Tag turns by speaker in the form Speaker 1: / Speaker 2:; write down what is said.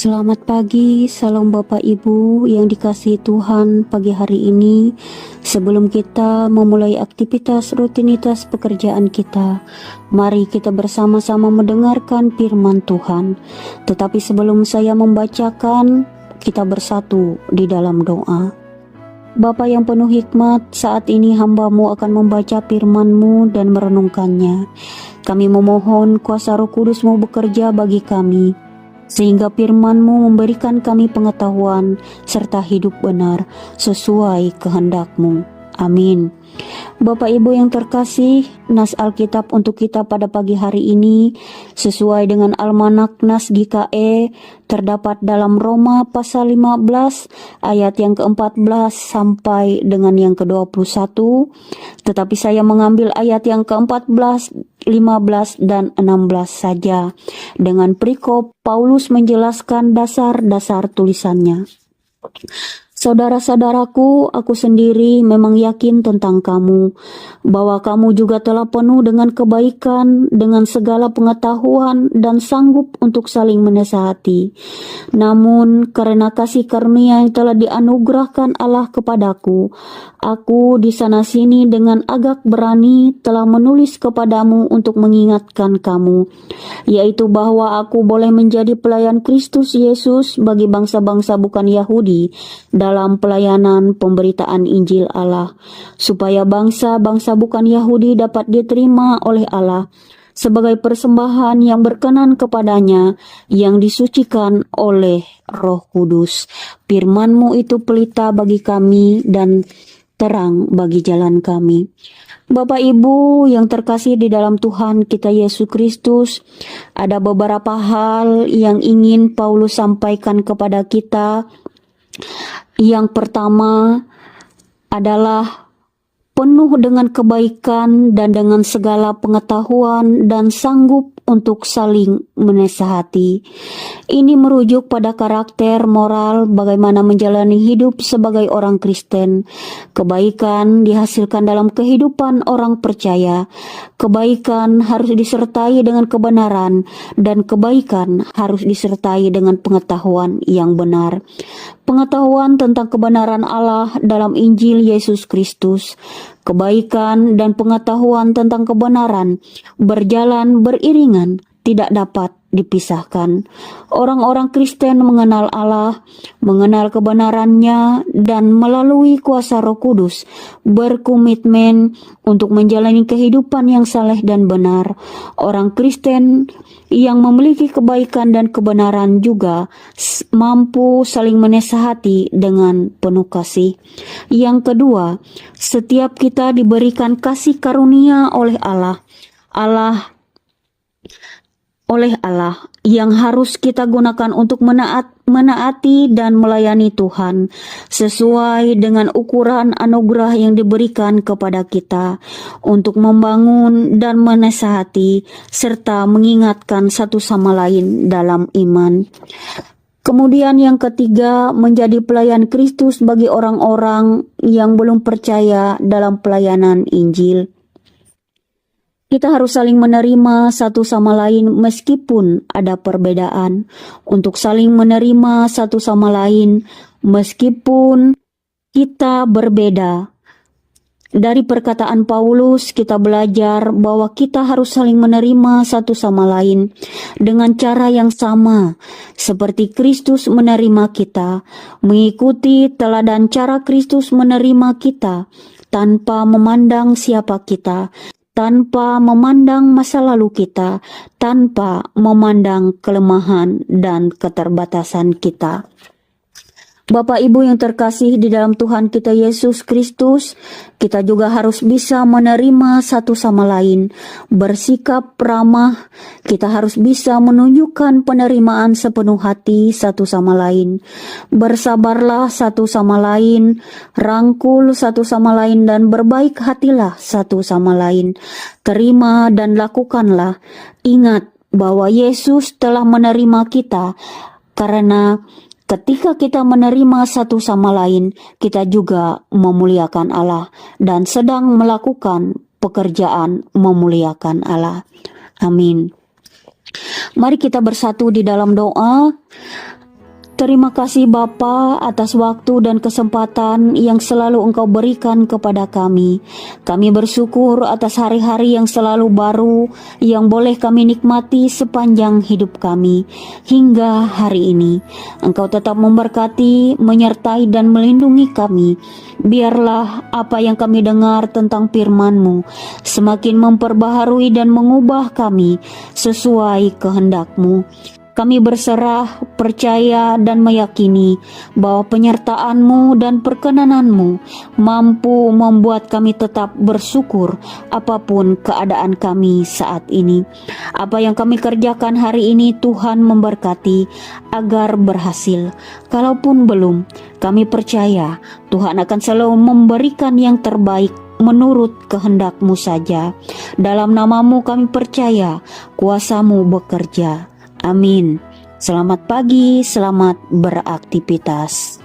Speaker 1: Selamat pagi, salam Bapak Ibu yang dikasihi Tuhan pagi hari ini. Sebelum kita memulai aktivitas rutinitas pekerjaan kita, mari kita bersama-sama mendengarkan firman Tuhan. Tetapi sebelum saya membacakan, kita bersatu di dalam doa. Bapa yang penuh hikmat, saat ini hamba-Mu akan membaca firman-Mu dan merenungkannya. Kami memohon kuasa Roh Kudus-Mu bekerja bagi kami, sehingga firman-Mu memberikan kami pengetahuan serta hidup benar sesuai kehendak-Mu. Amin. Bapak Ibu yang terkasih, nas Alkitab untuk kita pada pagi hari ini sesuai dengan Almanak Nas GKE terdapat dalam Roma pasal 15 ayat yang ke-14 sampai dengan yang ke-21. Tetapi saya mengambil ayat yang ke-14, 15 dan 16 saja. Dengan perikop Paulus menjelaskan dasar-dasar tulisannya. Saudara-saudaraku, aku sendiri memang yakin tentang kamu, bahwa kamu juga telah penuh dengan kebaikan, dengan segala pengetahuan, dan sanggup untuk saling menasihati. Namun, karena kasih karunia yang telah dianugerahkan Allah kepadaku, aku di sana-sini dengan agak berani telah menulis kepadamu untuk mengingatkan kamu, yaitu bahwa aku boleh menjadi pelayan Kristus Yesus bagi bangsa-bangsa bukan Yahudi, dalam pelayanan pemberitaan Injil Allah, supaya bangsa-bangsa bukan Yahudi dapat diterima oleh Allah sebagai persembahan yang berkenan kepadanya, yang disucikan oleh Roh Kudus. Firman-Mu itu pelita bagi kami dan terang bagi jalan kami. Bapak Ibu yang terkasih di dalam Tuhan kita Yesus Kristus, ada beberapa hal yang ingin Paulus sampaikan kepada kita. Yang pertama adalah penuh dengan kebaikan dan dengan segala pengetahuan dan sanggup untuk saling menasihati. Ini merujuk pada karakter moral bagaimana menjalani hidup sebagai orang Kristen. Kebaikan dihasilkan dalam kehidupan orang percaya. Kebaikan harus disertai dengan kebenaran, dan kebaikan harus disertai dengan pengetahuan yang benar. Pengetahuan tentang kebenaran Allah dalam Injil Yesus Kristus. Kebaikan dan pengetahuan tentang kebenaran berjalan beriringan, tidak dapat dipisahkan. Orang-orang Kristen mengenal Allah, mengenal kebenarannya, dan melalui kuasa Roh Kudus berkomitmen untuk menjalani kehidupan yang saleh dan benar. Orang Kristen yang memiliki kebaikan dan kebenaran juga mampu saling menasihati dengan penuh kasih. Yang kedua, setiap kita diberikan kasih karunia oleh Allah yang harus kita gunakan untuk menaati dan melayani Tuhan sesuai dengan ukuran anugerah yang diberikan kepada kita untuk membangun dan menasihati serta mengingatkan satu sama lain dalam iman. Kemudian yang ketiga, menjadi pelayan Kristus bagi orang-orang yang belum percaya dalam pelayanan Injil. Kita harus saling menerima satu sama lain meskipun ada perbedaan, untuk saling menerima satu sama lain meskipun kita berbeda. Dari perkataan Paulus kita belajar bahwa kita harus saling menerima satu sama lain dengan cara yang sama seperti Kristus menerima kita, mengikuti teladan cara Kristus menerima kita tanpa memandang siapa kita, tanpa memandang masa lalu kita, tanpa memandang kelemahan dan keterbatasan kita. Bapak Ibu yang terkasih di dalam Tuhan kita Yesus Kristus, kita juga harus bisa menerima satu sama lain, bersikap ramah. Kita harus bisa menunjukkan penerimaan sepenuh hati satu sama lain. Bersabarlah satu sama lain, rangkul satu sama lain, dan berbaik hatilah satu sama lain. Terima dan lakukanlah. Ingat bahwa Yesus telah menerima kita, karena ketika kita menerima satu sama lain, kita juga memuliakan Allah dan sedang melakukan pekerjaan memuliakan Allah. Amin. Mari kita bersatu di dalam doa. Terima kasih Bapa atas waktu dan kesempatan yang selalu Engkau berikan kepada kami. Kami bersyukur atas hari-hari yang selalu baru yang boleh kami nikmati sepanjang hidup kami hingga hari ini. Engkau tetap memberkati, menyertai dan melindungi kami. Biarlah apa yang kami dengar tentang firman-Mu semakin memperbaharui dan mengubah kami sesuai kehendak-Mu. Kami berserah, percaya, dan meyakini bahwa penyertaan-Mu dan perkenanan-Mu mampu membuat kami tetap bersyukur apapun keadaan kami saat ini. Apa yang kami kerjakan hari ini Tuhan memberkati agar berhasil. Kalaupun belum, kami percaya Tuhan akan selalu memberikan yang terbaik menurut kehendak-Mu saja. Dalam nama-Mu kami percaya kuasa-Mu bekerja. Amin. Selamat pagi, selamat beraktivitas.